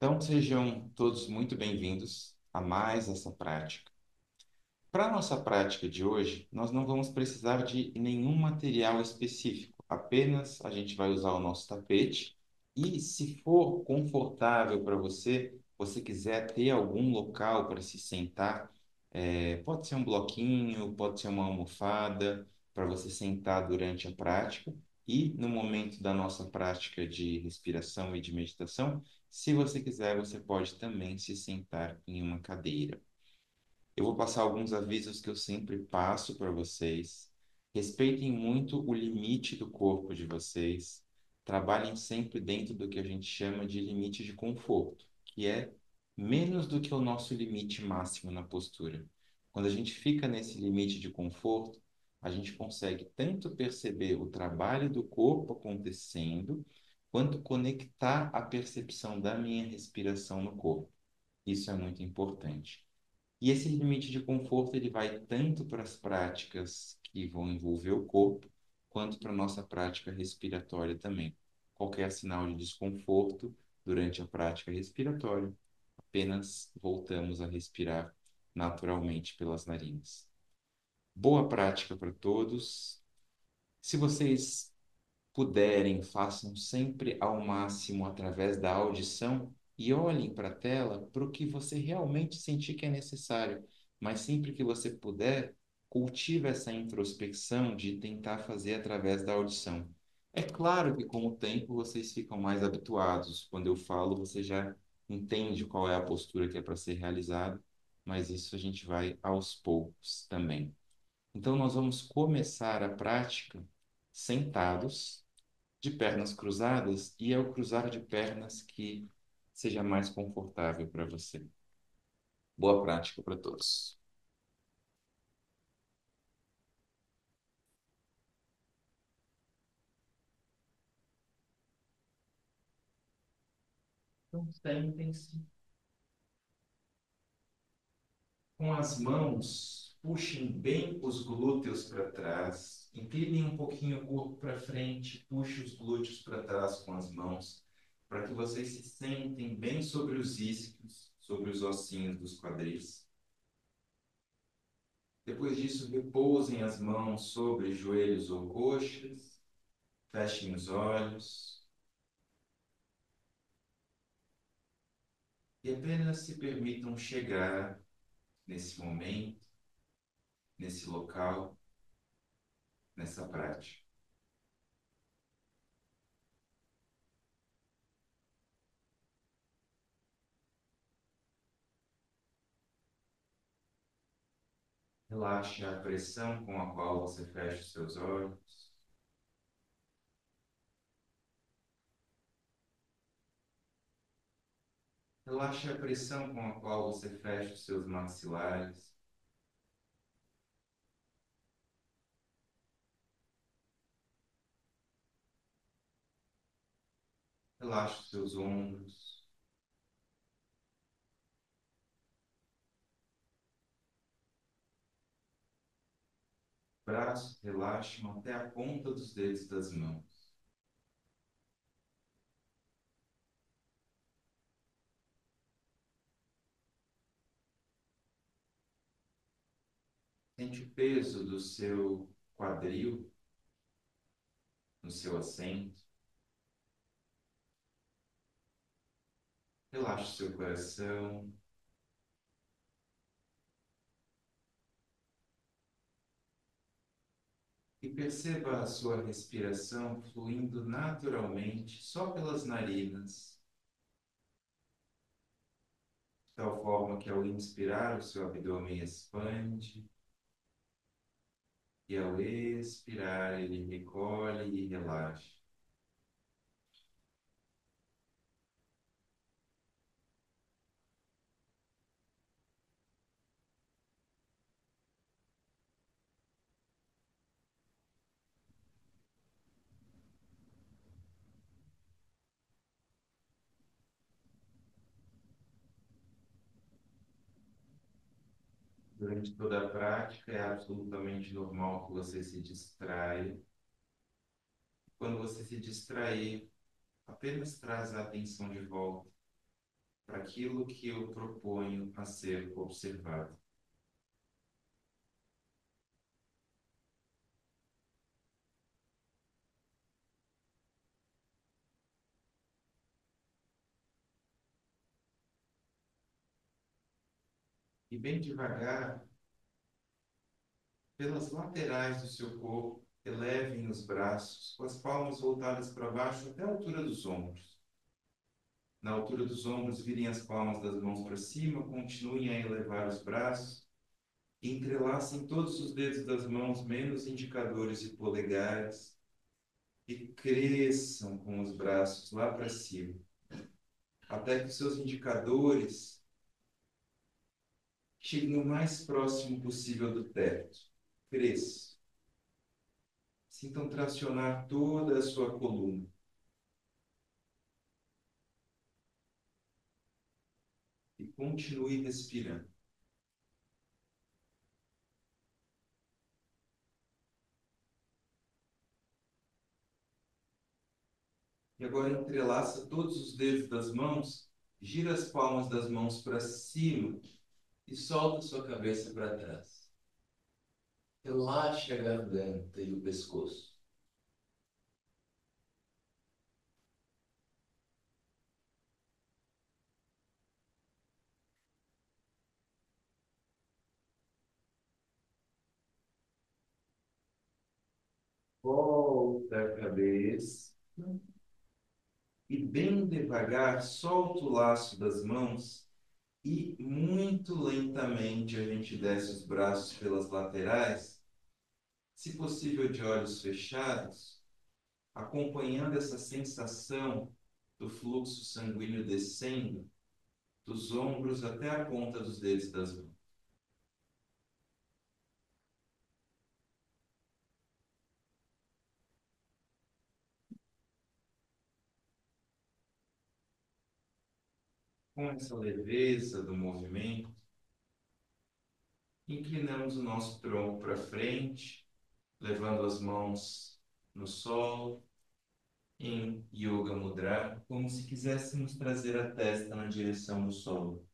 Então, sejam todos muito bem-vindos a mais essa prática. Para a nossa prática de hoje, nós não vamos precisar de nenhum material específico, apenas a gente vai usar o nosso tapete e, se for confortável para você, você quiser ter algum local para se sentar, pode ser um bloquinho, pode ser uma almofada, para você sentar durante a prática. E no momento da nossa prática de respiração e de meditação, se você quiser, você pode também se sentar em uma cadeira. Eu vou passar alguns avisos que eu sempre passo para vocês. Respeitem muito o limite do corpo de vocês. Trabalhem sempre dentro do que a gente chama de limite de conforto, que é menos do que o nosso limite máximo na postura. Quando a gente fica nesse limite de conforto, a gente consegue tanto perceber o trabalho do corpo acontecendo, quanto conectar a percepção da minha respiração no corpo. Isso é muito importante. E esse limite de conforto ele vai tanto para as práticas que vão envolver o corpo, quanto para a nossa prática respiratória também. Qualquer sinal de desconforto durante a prática respiratória, apenas voltamos a respirar naturalmente pelas narinas. Boa prática para todos. Se vocês puderem, façam sempre ao máximo através da audição e olhem para a tela para o que você realmente sentir que é necessário. Mas sempre que você puder, cultive essa introspecção de tentar fazer através da audição. É claro que com o tempo vocês ficam mais habituados. Quando eu falo, você já entende qual é a postura que é para ser realizada, mas isso a gente vai aos poucos também. Então, nós vamos começar a prática sentados de pernas cruzadas e ao cruzar de pernas que seja mais confortável para você. Boa prática para todos. Então, sentem-se com as mãos, puxem bem os glúteos para trás, inclinem um pouquinho o corpo para frente, puxem os glúteos para trás com as mãos, para que vocês se sentem bem sobre os isquios, sobre os ossinhos dos quadris. Depois disso, repousem as mãos sobre joelhos ou coxas, fechem os olhos e apenas se permitam chegar nesse momento, nesse local, nessa prática. Relaxe a pressão com a qual você fecha os seus olhos. Relaxe a pressão com a qual você fecha os seus maxilares. Relaxe os seus ombros. Braços relaxam até a ponta dos dedos das mãos. Sente o peso do seu quadril no seu assento. Relaxe o seu coração. E perceba a sua respiração fluindo naturalmente só pelas narinas, de tal forma que ao inspirar o seu abdômen expande e ao expirar ele recolhe e relaxa. Durante toda a prática é absolutamente normal que você se distraia. Quando você se distrair, apenas traz a atenção de volta para aquilo que eu proponho a ser observado. E bem devagar, pelas laterais do seu corpo, elevem os braços, com as palmas voltadas para baixo até a altura dos ombros. Na altura dos ombros, virem as palmas das mãos para cima, continuem a elevar os braços, e entrelacem todos os dedos das mãos, menos indicadores e polegares, e cresçam com os braços lá para cima, até que os seus indicadores cheguem o mais próximo possível do teto. Cresçam. Sintam tracionar toda a sua coluna. E continue respirando. E agora entrelaça todos os dedos das mãos, gira as palmas das mãos para cima e solta sua cabeça para trás. Relaxe a garganta e o pescoço. Volta a cabeça e bem devagar solta o laço das mãos e muito lentamente a gente desce os braços pelas laterais, se possível de olhos fechados, acompanhando essa sensação do fluxo sanguíneo descendo dos ombros até a ponta dos dedos das mãos. Com essa leveza do movimento, inclinamos o nosso tronco para frente, levando as mãos no solo, em Yoga Mudra, como se quiséssemos trazer a testa na direção do solo.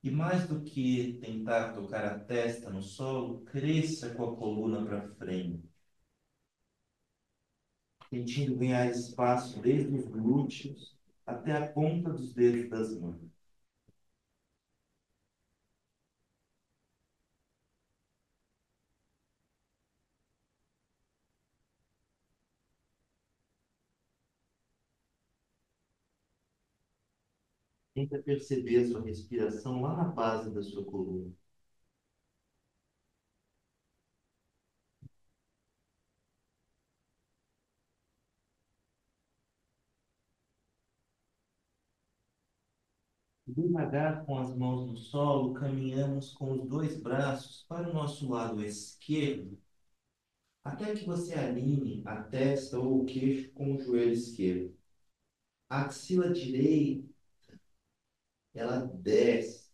E mais do que tentar tocar a testa no solo, cresça com a coluna para frente, sentindo ganhar espaço desde os glúteos até a ponta dos dedos das mãos. Tenta perceber a sua respiração lá na base da sua coluna. Devagar, com as mãos no solo, caminhamos com os dois braços para o nosso lado esquerdo, até que você alinhe a testa ou o queixo com o joelho esquerdo. A axila direita, ela desce,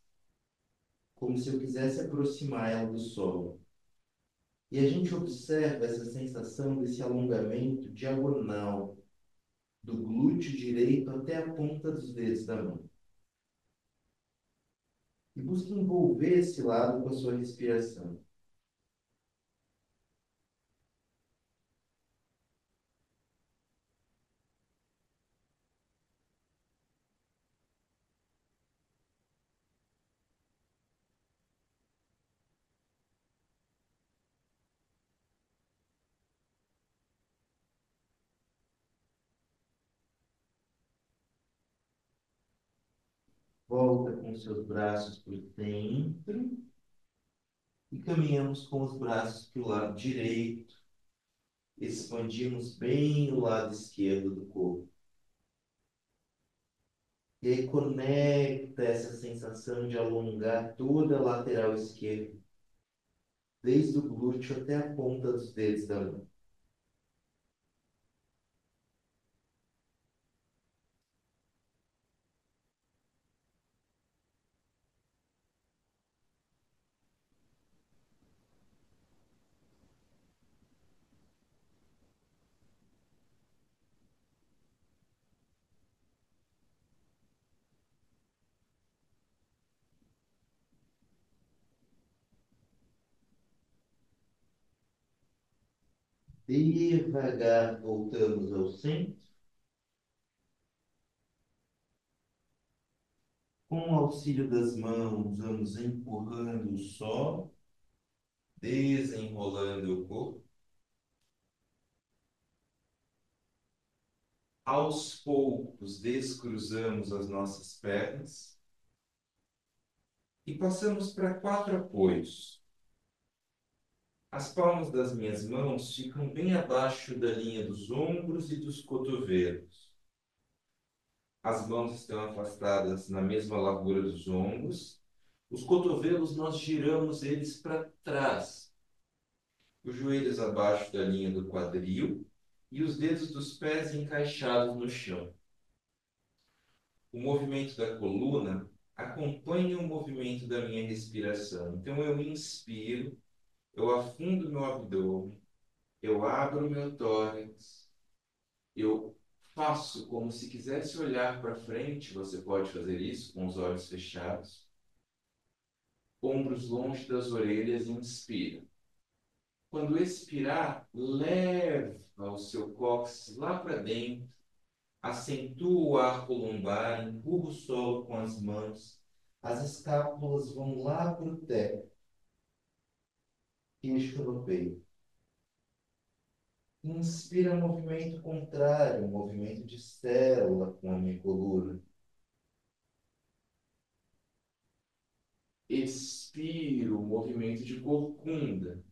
como se eu quisesse aproximar ela do solo. E a gente observa essa sensação desse alongamento diagonal do glúteo direito até a ponta dos dedos da mão. E busque envolver esse lado com a sua respiração. Volta com seus braços para dentro e caminhamos com os braços para o lado direito. Expandimos bem o lado esquerdo do corpo. E aí conecta essa sensação de alongar toda a lateral esquerda, desde o glúteo até a ponta dos dedos da mão. Devagar voltamos ao centro. Com o auxílio das mãos, vamos empurrando o solo, desenrolando o corpo. Aos poucos, descruzamos as nossas pernas e passamos para quatro apoios. As palmas das minhas mãos ficam bem abaixo da linha dos ombros e dos cotovelos. As mãos estão afastadas na mesma largura dos ombros. Os cotovelos nós giramos eles para trás, os joelhos abaixo da linha do quadril e os dedos dos pés encaixados no chão. O movimento da coluna acompanha o movimento da minha respiração. Então eu inspiro, eu afundo meu abdômen, eu abro meu tórax, eu faço como se quisesse olhar para frente, você pode fazer isso com os olhos fechados. Ombros longe das orelhas, inspira. Quando expirar, leva o seu cóccix lá para dentro, acentua o arco lombar, empurra o solo com as mãos, as escápulas vão lá para o teto, queixo no peito. Inspira movimento contrário, movimento de célula com a minha coluna. Expiro, movimento de corcunda,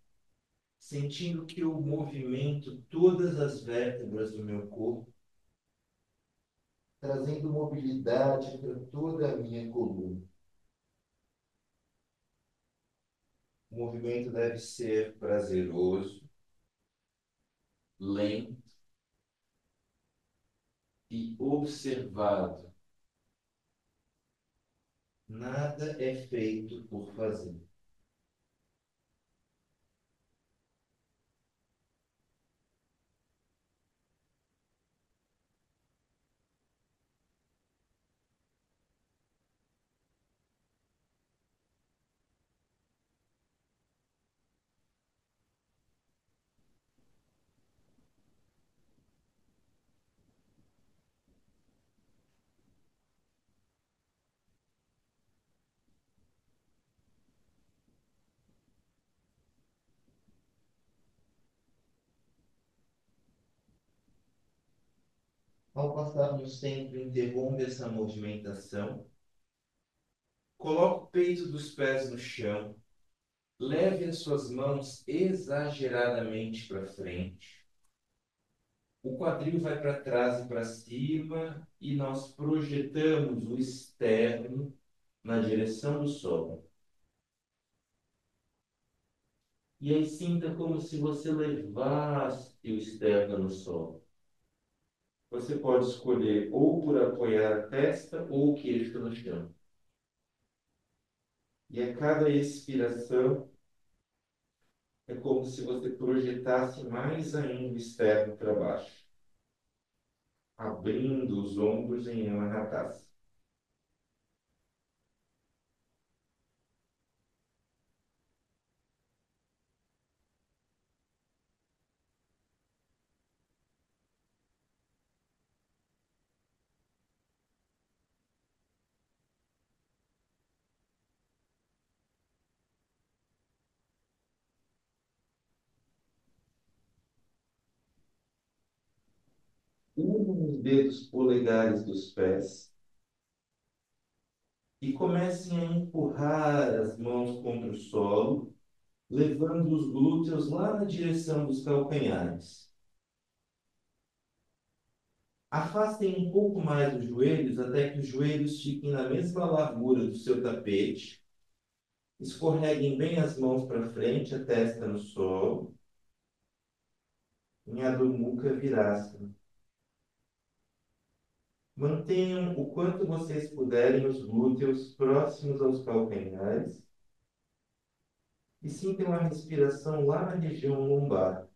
sentindo que eu movimento todas as vértebras do meu corpo, trazendo mobilidade para toda a minha coluna. O movimento deve ser prazeroso, lento e observado. Nada é feito por fazer. Ao passar no centro, interrompe essa movimentação. Coloque o peito dos pés no chão. Leve as suas mãos exageradamente para frente. O quadril vai para trás e para cima e nós projetamos o externo na direção do solo. E aí sinta como se você levasse o externo no solo. Você pode escolher ou por apoiar a testa ou o queixo no chão. E a cada expiração é como se você projetasse mais ainda o externo para baixo, abrindo os ombros em Anahata. Une os dedos polegares dos pés e comecem a empurrar as mãos contra o solo, levando os glúteos lá na direção dos calcanhares. Afastem um pouco mais os joelhos até que os joelhos fiquem na mesma largura do seu tapete. Escorreguem bem as mãos para frente, a testa no solo, em Adho Mukha Virasana. Mantenham o quanto vocês puderem os glúteos próximos aos calcanhares e sintam a respiração lá na região lombar.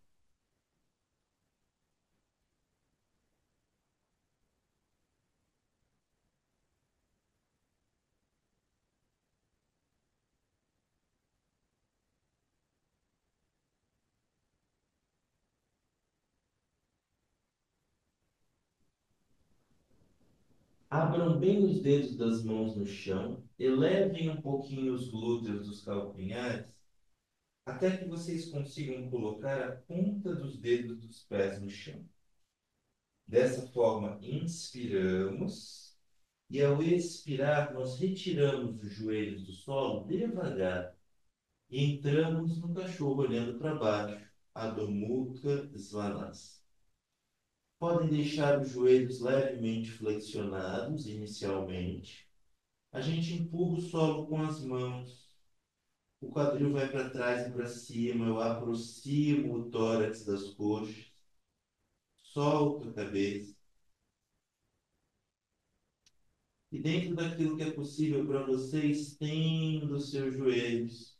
Abram bem os dedos das mãos no chão, elevem um pouquinho os glúteos dos calcanhares, até que vocês consigam colocar a ponta dos dedos dos pés no chão. Dessa forma, inspiramos e ao expirar, nós retiramos os joelhos do solo devagar e entramos no cachorro olhando para baixo, Adho Mukha Svanasana. Podem deixar os joelhos levemente flexionados inicialmente. A gente empurra o solo com as mãos. O quadril vai para trás e para cima. Eu aproximo o tórax das coxas. Solto a cabeça. E dentro daquilo que é possível para você, estenda os seus joelhos.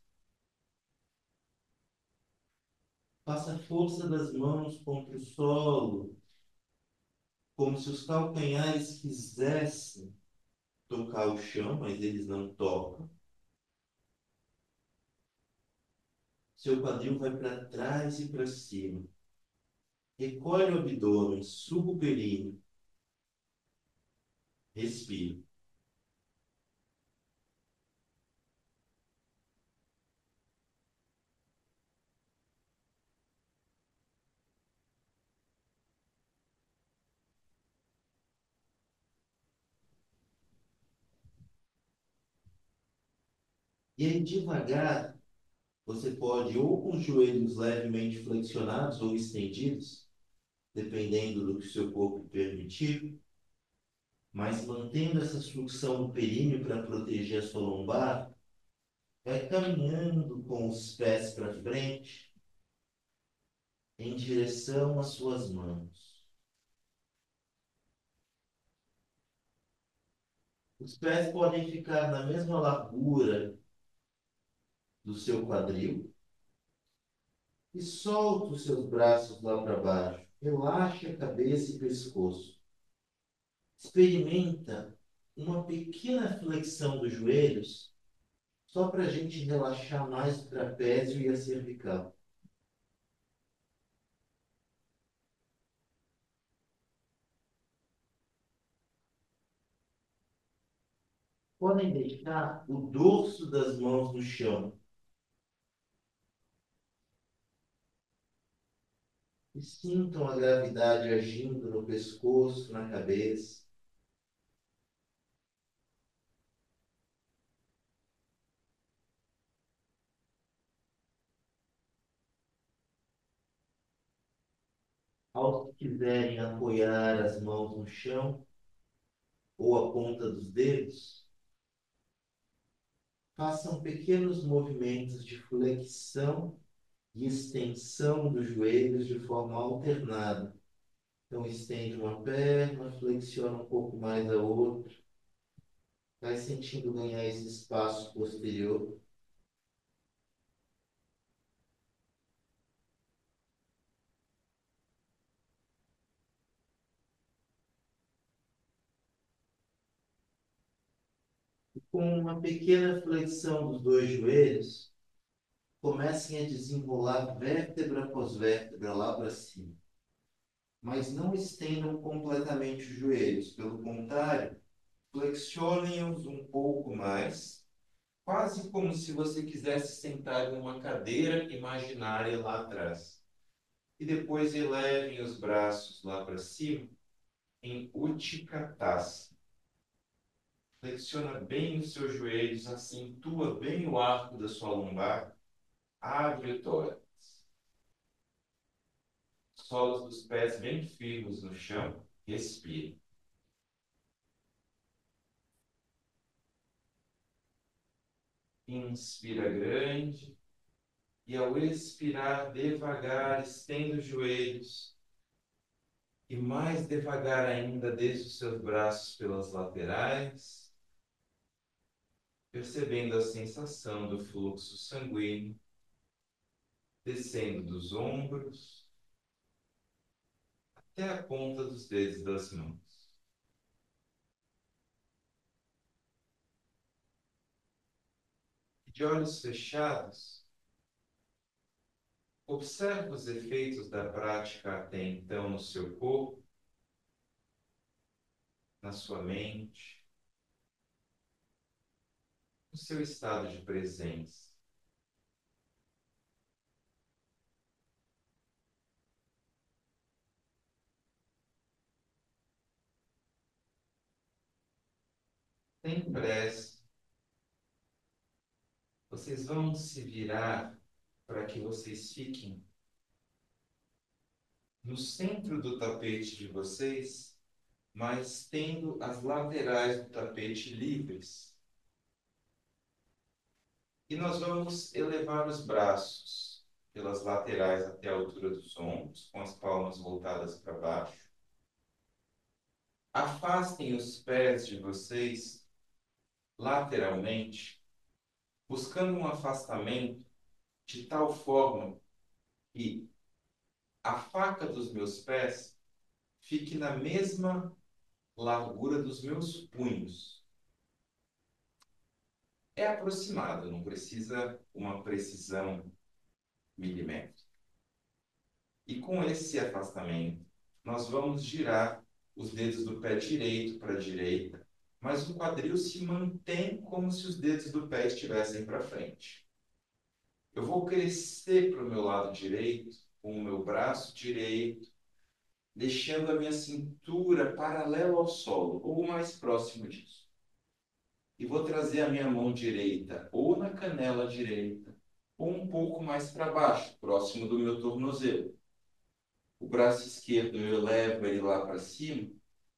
Faça a força das mãos contra o solo, como se os calcanhares quisessem tocar o chão, mas eles não tocam. Seu quadril vai para trás e para cima. Recolhe o abdômen, suga o períneo, respira. E aí, devagar, você pode, ou com os joelhos levemente flexionados ou estendidos, dependendo do que o seu corpo permitir, mas mantendo essa sucção do períneo para proteger a sua lombar, vai caminhando com os pés para frente, em direção às suas mãos. Os pés podem ficar na mesma largura do seu quadril e solta os seus braços lá para baixo. Relaxa a cabeça e pescoço. Experimenta uma pequena flexão dos joelhos, só para a gente relaxar mais o trapézio e a cervical. Podem deixar o dorso das mãos no chão e sintam a gravidade agindo no pescoço, na cabeça. Ao quiserem apoiar as mãos no chão ou a ponta dos dedos, façam pequenos movimentos de flexão e extensão dos joelhos de forma alternada. Então, estende uma perna, flexiona um pouco mais a outra, vai sentindo ganhar esse espaço posterior. E com uma pequena flexão dos dois joelhos, comecem a desenrolar vértebra após vértebra lá para cima. Mas não estendam completamente os joelhos, pelo contrário, flexionem-os um pouco mais, quase como se você quisesse sentar em uma cadeira imaginária lá atrás. E depois elevem os braços lá para cima em Utkatasana. Flexiona bem os seus joelhos, acentua bem o arco da sua lombar, abre o tórax. Solos dos pés bem firmes no chão, respire. Inspira grande e ao expirar devagar, estenda os joelhos e mais devagar ainda desde os seus braços pelas laterais, percebendo a sensação do fluxo sanguíneo descendo dos ombros até a ponta dos dedos das mãos. De olhos fechados, observe os efeitos da prática até então no seu corpo, na sua mente, no seu estado de presença. Sem pressa, vocês vão se virar para que vocês fiquem no centro do tapete de vocês, mas tendo as laterais do tapete livres. E nós vamos elevar os braços pelas laterais até a altura dos ombros, com as palmas voltadas para baixo. Afastem os pés de vocês lateralmente, buscando um afastamento de tal forma que a faca dos meus pés fique na mesma largura dos meus punhos. É aproximado, não precisa uma precisão milimétrica. E com esse afastamento, nós vamos girar os dedos do pé direito para a direita, mas o quadril se mantém como se os dedos do pé estivessem para frente. Eu vou crescer para o meu lado direito, com o meu braço direito, deixando a minha cintura paralela ao solo, ou mais próximo disso. E vou trazer a minha mão direita ou na canela direita, ou um pouco mais para baixo, próximo do meu tornozelo. O braço esquerdo eu levo ele lá para cima,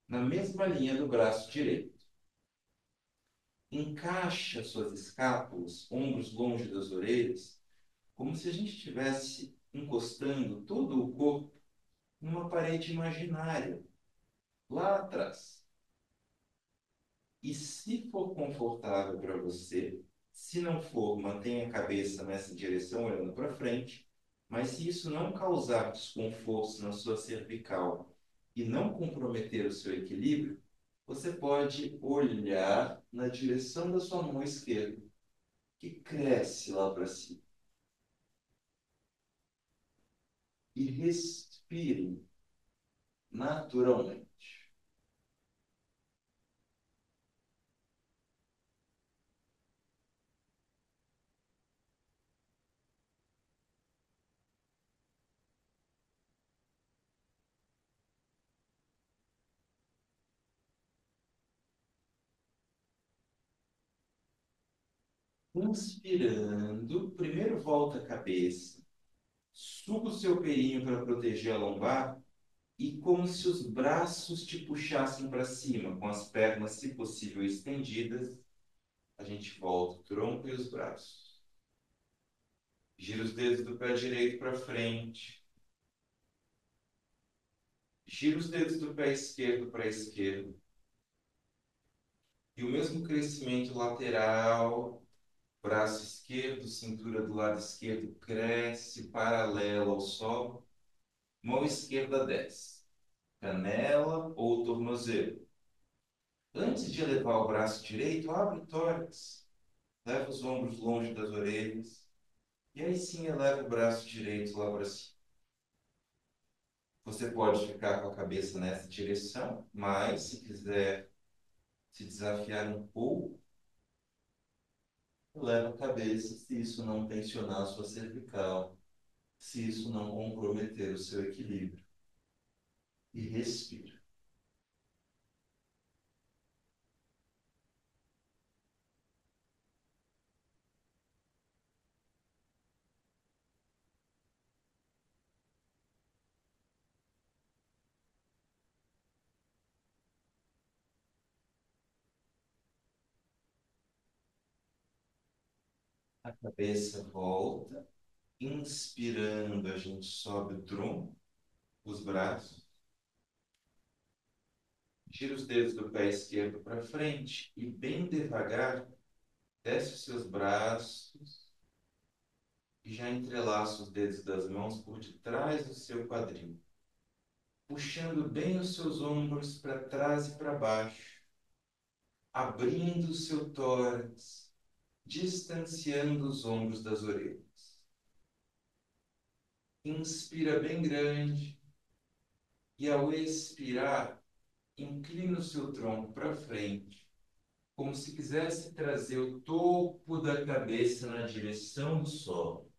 na mesma linha do braço direito. Encaixa suas escápulas, ombros longe das orelhas, como se a gente estivesse encostando todo o corpo numa parede imaginária, lá atrás. E se for confortável para você, se não for, mantenha a cabeça nessa direção, olhando para frente. Mas se isso não causar desconforto na sua cervical e não comprometer o seu equilíbrio, você pode olhar na direção da sua mão esquerda, que cresce lá para cima. E respire naturalmente. Inspirando, primeiro volta a cabeça, suga o seu perinho para proteger a lombar e como se os braços te puxassem para cima, com as pernas, se possível, estendidas, a gente volta o tronco e os braços. Gira os dedos do pé direito para frente. Gira os dedos do pé esquerdo para a esquerda. E o mesmo crescimento lateral, braço esquerdo, cintura do lado esquerdo cresce paralelo ao solo. Mão esquerda desce. Canela ou tornozelo. Antes de elevar o braço direito, abre o tórax. Leva os ombros longe das orelhas. E aí sim eleva o braço direito lá para cima. Você pode ficar com a cabeça nessa direção, mas se quiser se desafiar um pouco, leva a cabeça se isso não tensionar a sua cervical, se isso não comprometer o seu equilíbrio. E respira. A cabeça volta. Inspirando, a gente sobe o tronco, os braços. Gira os dedos do pé esquerdo para frente e bem devagar desce os seus braços e já entrelaça os dedos das mãos por detrás do seu quadril, puxando bem os seus ombros para trás e para baixo, abrindo o seu tórax, distanciando os ombros das orelhas. Inspira bem grande e ao expirar, Inclina o seu tronco para frente, como se quisesse trazer o topo da cabeça na direção do solo.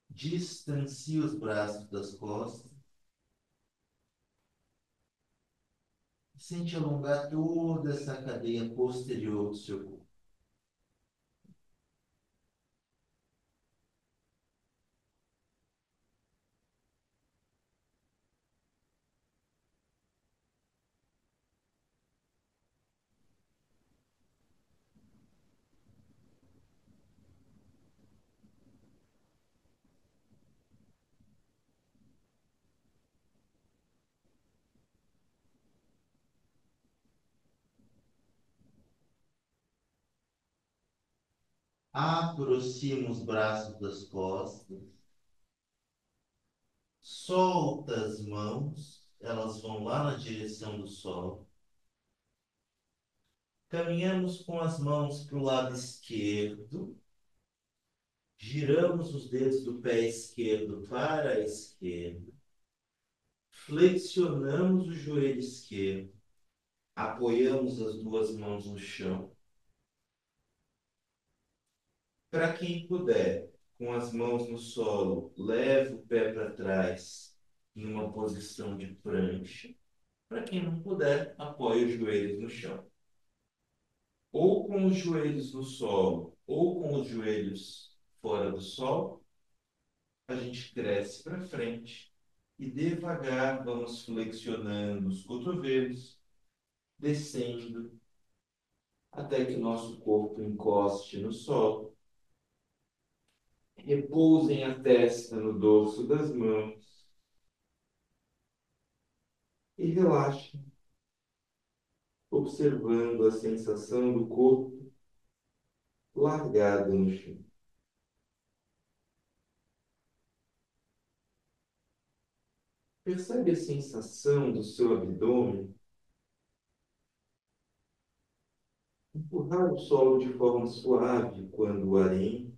Distancie os braços das costas. Sente alongar toda essa cadeia posterior do seu corpo. Aproxima os braços das costas. Solta as mãos. Elas vão lá na direção do sol. Caminhamos com as mãos para o lado esquerdo. Giramos os dedos do pé esquerdo para a esquerda. Flexionamos o joelho esquerdo. Apoiamos as duas mãos no chão. Para quem puder, com as mãos no solo, leva o pé para trás em uma posição de prancha. Para quem não puder, apoie os joelhos no chão. Ou com os joelhos no solo, ou com os joelhos fora do solo, a gente cresce para frente e devagar vamos flexionando os cotovelos, descendo até que nosso corpo encoste no solo. Repousem a testa no dorso das mãos e relaxem, observando a sensação do corpo largado no chão. Percebe a sensação do seu abdômen empurrar o solo de forma suave quando o ar entra,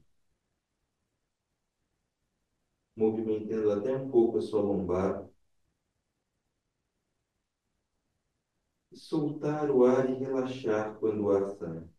movimentando até um pouco a sua lombar, e soltar o ar e relaxar quando o ar sai.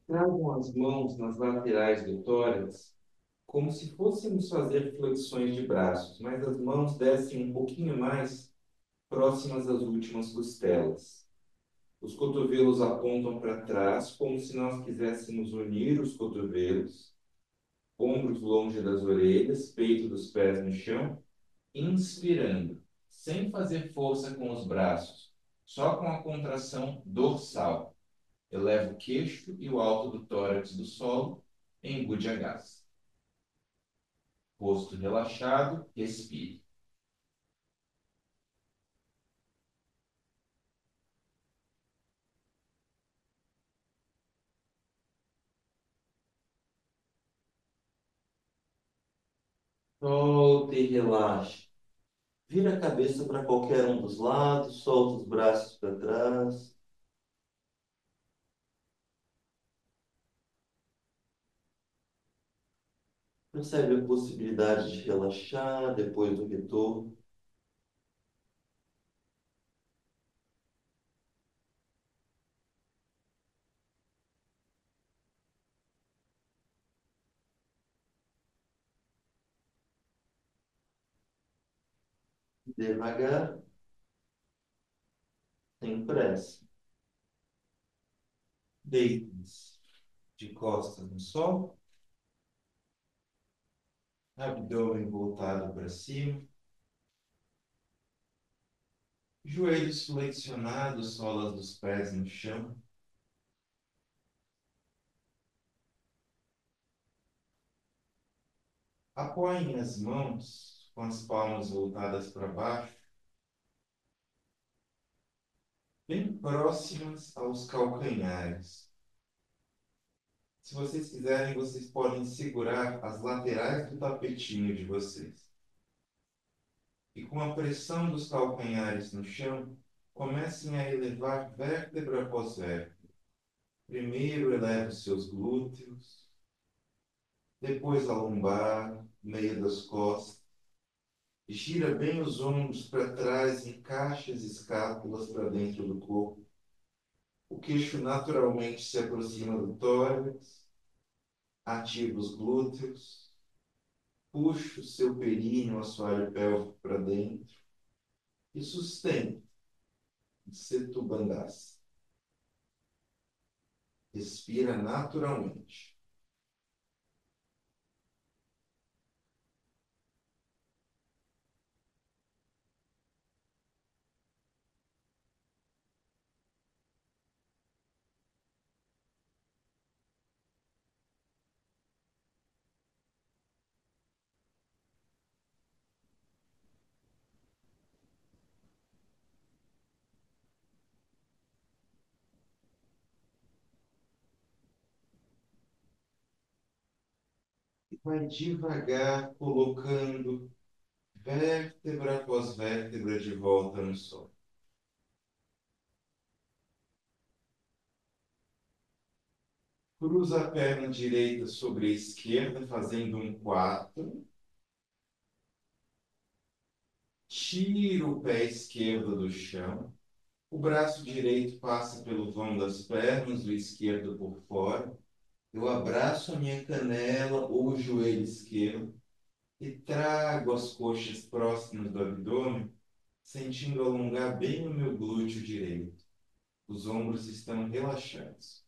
Tragam as mãos nas laterais do tórax, como se fôssemos fazer flexões de braços, mas as mãos descem um pouquinho mais próximas às últimas costelas. Os cotovelos apontam para trás, como se nós quiséssemos unir os cotovelos, ombros longe das orelhas, peito dos pés no chão, inspirando, sem fazer força com os braços, só com a contração dorsal. Eleva o queixo e o alto do tórax do solo em Bhujangasana. Rosto relaxado, respire. Solta e relaxa. Vira a cabeça para qualquer um dos lados, solta os braços para trás. Percebe a possibilidade de relaxar depois do retorno. Devagar, sem pressa. Deite-se de costas no sol, abdômen voltado para cima. Joelhos flexionados, solas dos pés no chão. Apoiem as mãos com as palmas voltadas para baixo, bem próximas aos calcanhares. Se vocês quiserem, vocês podem segurar as laterais do tapetinho de vocês. E com a pressão dos calcanhares no chão, comecem a elevar vértebra após vértebra. Primeiro eleve os seus glúteos, depois a lombar, meio das costas. Gira bem os ombros para trás, encaixa as escápulas para dentro do corpo. O queixo naturalmente se aproxima do tórax, ativa os glúteos, puxa o seu períneo, o assoalho pélvico para dentro e sustenta. Setu Bandhas. Respira naturalmente. E vai devagar colocando vértebra após vértebra de volta no solo. Cruza a perna direita sobre a esquerda, fazendo um 4. Tira o pé esquerdo do chão. O braço direito passa pelo vão das pernas, o esquerdo por fora. Eu abraço a minha canela ou o joelho esquerdo e trago as coxas próximas do abdômen, sentindo alongar bem o meu glúteo direito. Os ombros estão relaxados.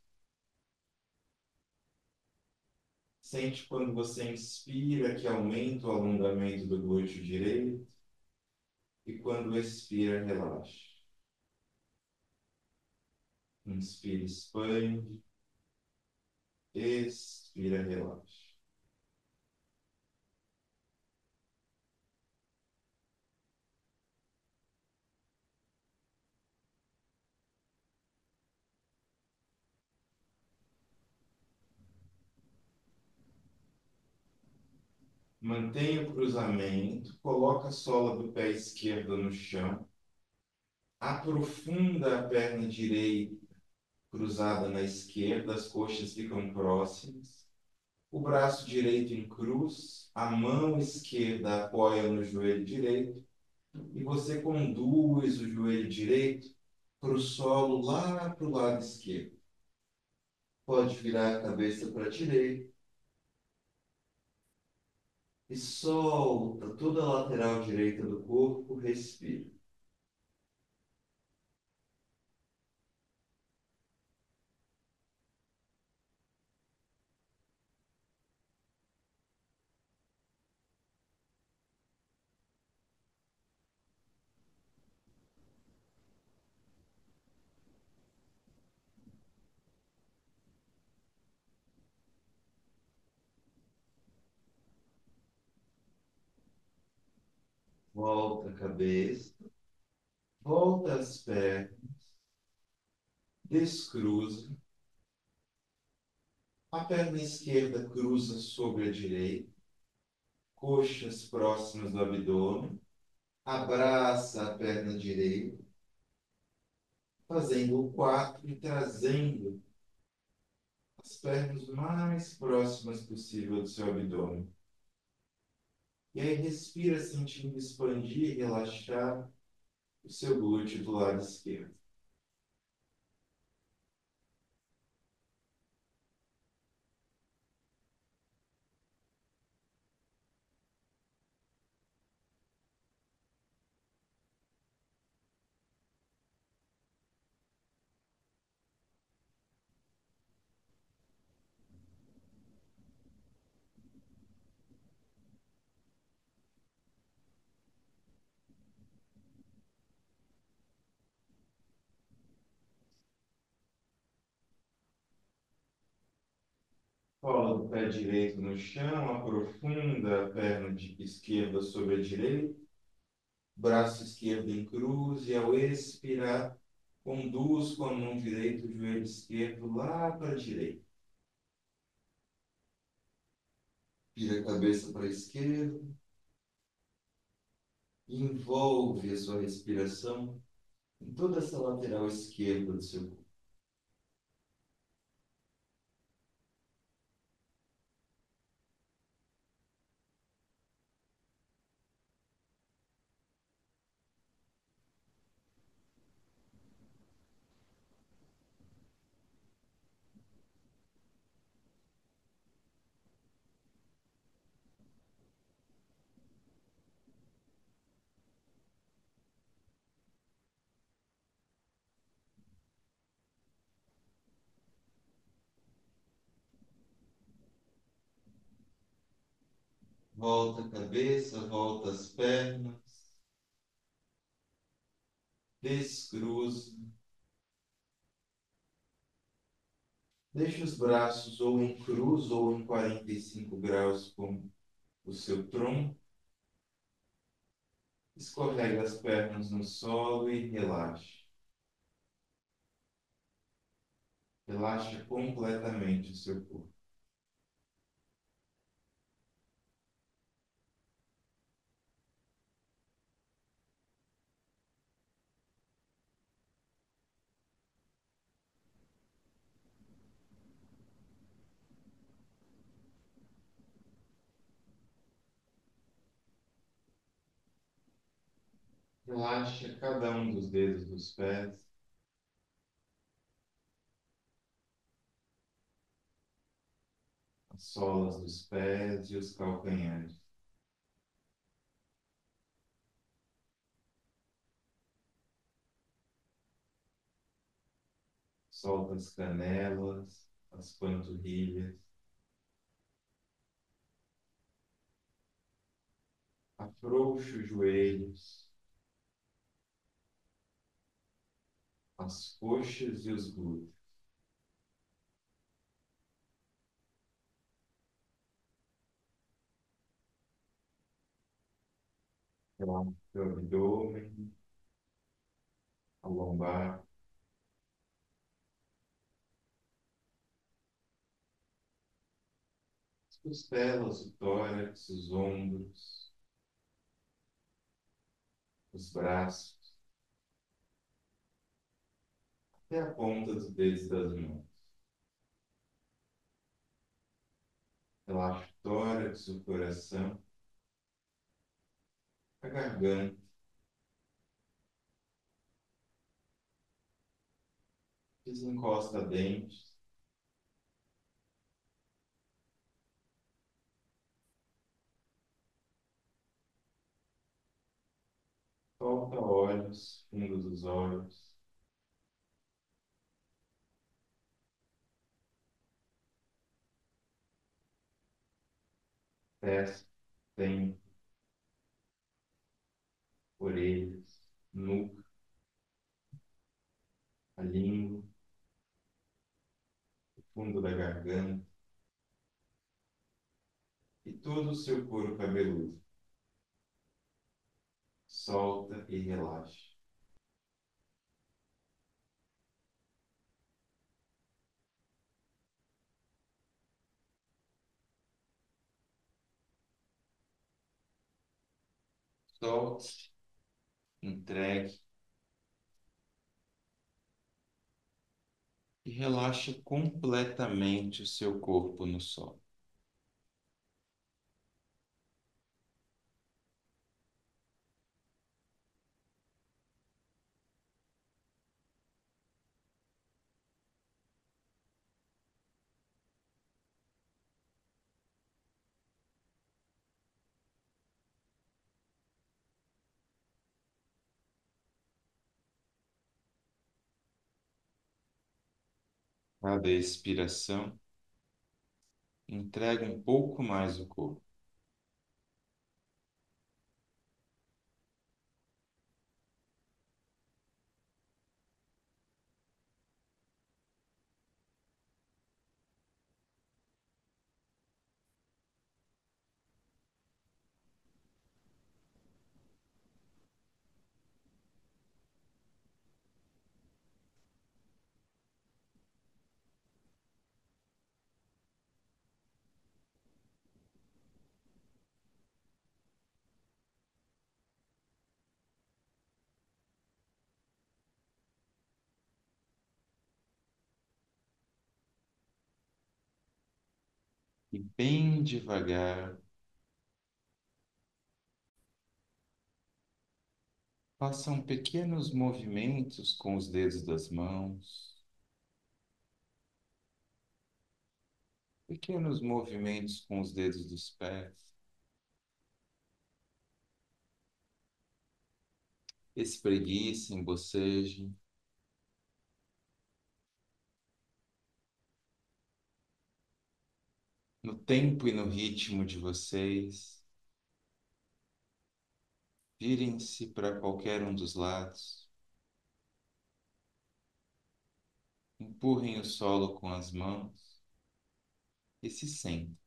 Sente quando você inspira que aumenta o alongamento do glúteo direito e quando expira, relaxa. Inspira, expande. Expira, relaxa. Mantenha o cruzamento, coloca a sola do pé esquerdo no chão, aprofunda a perna direita cruzada na esquerda, as coxas ficam próximas. O braço direito em cruz, a mão esquerda apoia no joelho direito e você conduz o joelho direito para o solo lá para o lado esquerdo. Pode virar a cabeça para a direita e solta toda a lateral direita do corpo, respira. Volta a cabeça, volta as pernas, descruza. A perna esquerda cruza sobre a direita, coxas próximas do abdômen. Abraça a perna direita, fazendo o 4 e trazendo as pernas o mais próximas possível do seu abdômen. E aí respira sentindo expandir e relaxar o seu glúteo do lado esquerdo. Cola do pé direito no chão, aprofunda a perna esquerda sobre a direita, braço esquerdo em cruz e ao expirar, conduz com a mão direita o joelho esquerdo lá para a direita. Vira a cabeça para a esquerda, e envolve a sua respiração em toda essa lateral esquerda do seu corpo. Volta a cabeça, volta as pernas, descruza. Deixa os braços ou em cruz ou em 45 graus com o seu tronco. Escorrega as pernas no solo e relaxa. Relaxa completamente o seu corpo. Relaxa cada um dos dedos dos pés, as solas dos pés e os calcanhares. Solta as canelas, as panturrilhas. Afrouxa os joelhos, as coxas e os glúteos. Relaxa o abdômen, a lombar, as costelas, o tórax, os ombros, os braços, até a ponta dos dedos das mãos. Relaxa o tórax, o coração, a garganta, desencosta dentes, solta olhos, fundo dos olhos, testa, tempo, orelhas, nuca, a língua, o fundo da garganta e todo o seu couro cabeludo. Solta e relaxa. Solte, entregue e relaxe completamente o seu corpo no solo. Cada expiração, entrega um pouco mais o corpo. e bem devagar, façam pequenos movimentos com os dedos das mãos, pequenos movimentos com os dedos dos pés. Espreguicem, bocejem. No tempo e no ritmo de vocês, virem-se para qualquer um dos lados, empurrem o solo com as mãos e se sentem.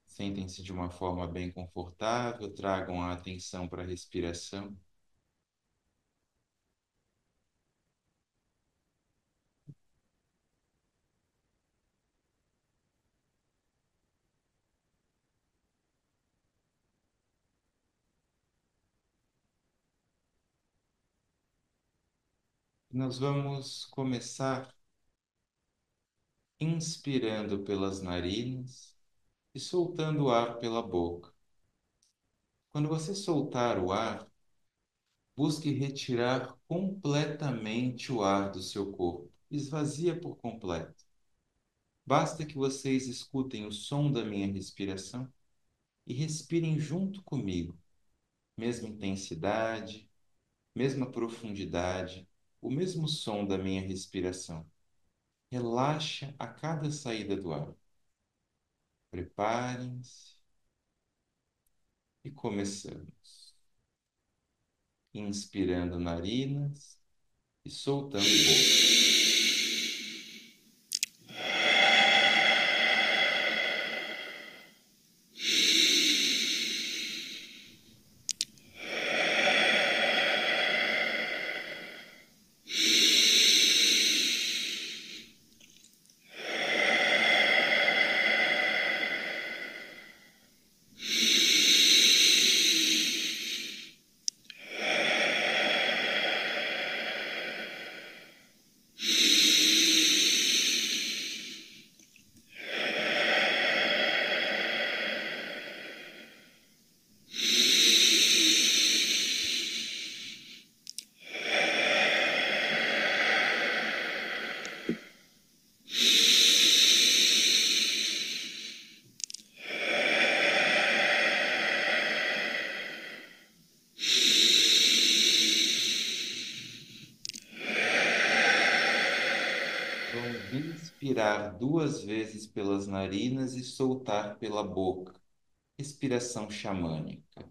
Sentem-se de uma forma bem confortável, tragam a atenção para a respiração. Nós vamos começar inspirando pelas narinas e soltando o ar pela boca. Quando você soltar o ar, busque retirar completamente o ar do seu corpo. Esvazia por completo. Basta que vocês escutem o som da minha respiração e respirem junto comigo. Mesma intensidade, mesma profundidade, o mesmo som da minha respiração. Relaxa a cada saída do ar. Preparem-se e começamos. Inspirando narinas e soltando boca. Vamos inspirar 2 vezes pelas narinas e soltar pela boca. Respiração xamânica.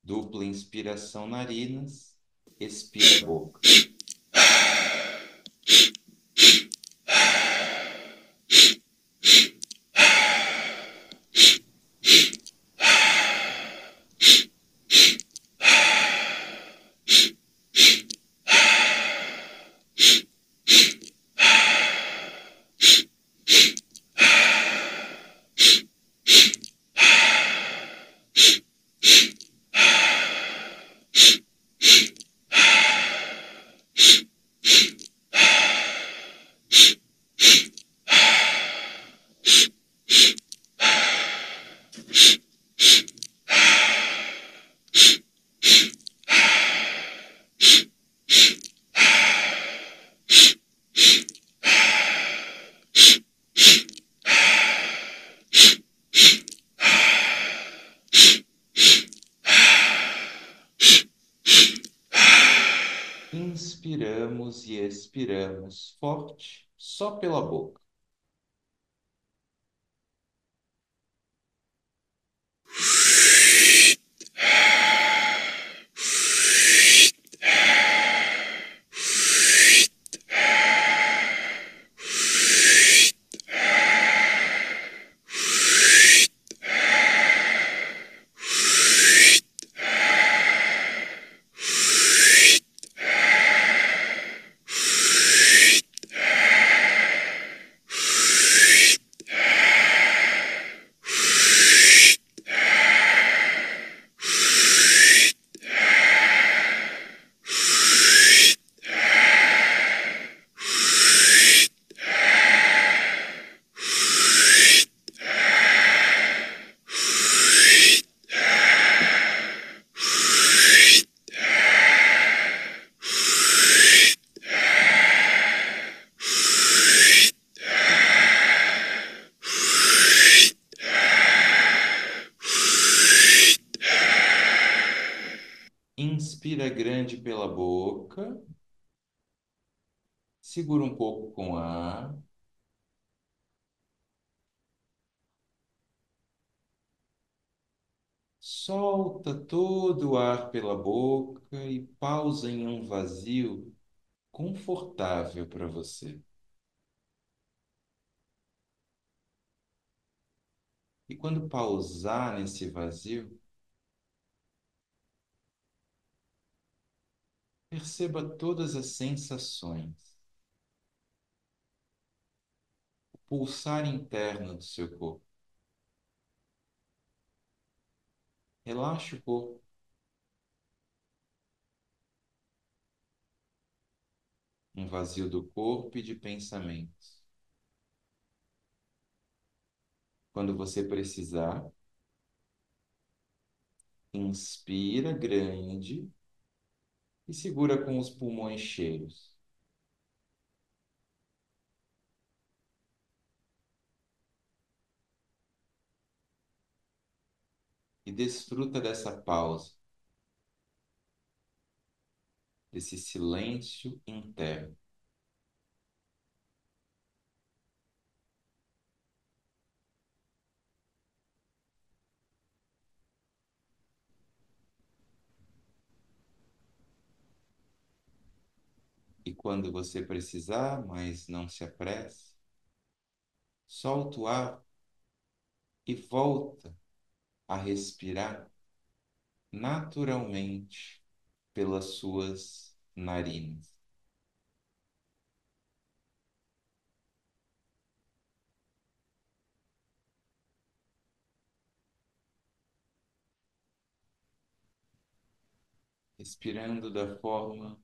Dupla inspiração narinas, expira boca. Inspiramos e expiramos forte, só pela boca. Inspira grande pela boca, segura um pouco com ar, solta todo o ar pela boca e pausa em um vazio confortável para você. E quando pausar nesse vazio, perceba todas as sensações, o pulsar interno do seu corpo. Relaxe o corpo, um vazio do corpo e de pensamentos. Quando você precisar, inspira grande e segura com os pulmões cheios. E desfruta dessa pausa, desse silêncio interno. E quando você precisar, mas não se apresse, solta o ar e volta a respirar naturalmente pelas suas narinas. Respirando da forma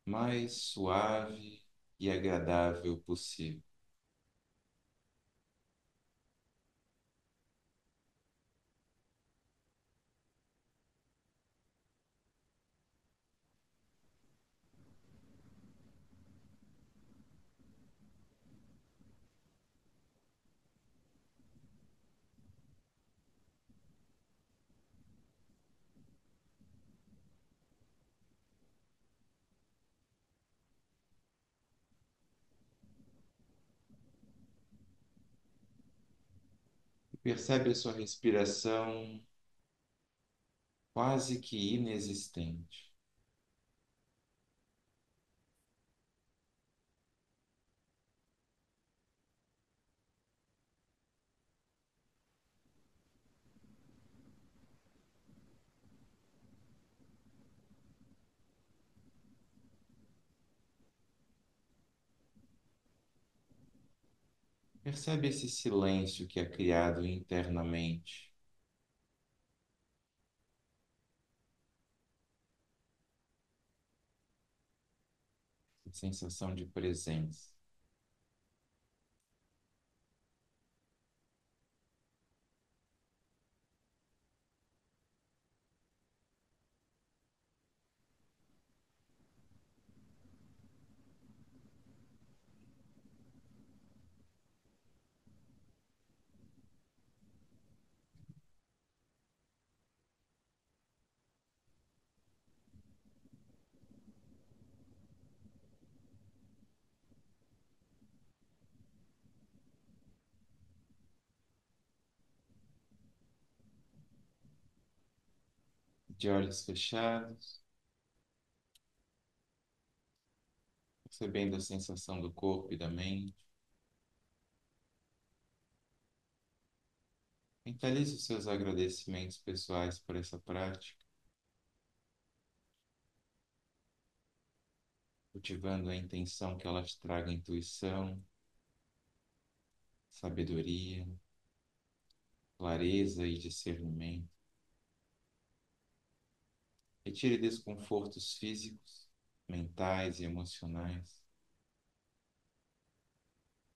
mais suave e agradável possível. E percebe a sua respiração quase que inexistente. Percebe esse silêncio que é criado internamente, a sensação de presença. De olhos fechados, percebendo a sensação do corpo e da mente. Mentalize os seus agradecimentos pessoais por essa prática, cultivando a intenção que elas tragam intuição, sabedoria, clareza e discernimento. Retire desconfortos físicos, mentais e emocionais.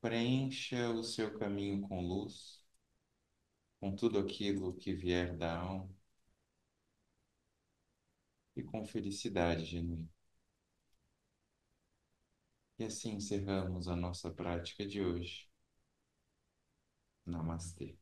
Preencha o seu caminho com luz, com tudo aquilo que vier da alma e com felicidade genuína. E assim encerramos a nossa prática de hoje. Namastê.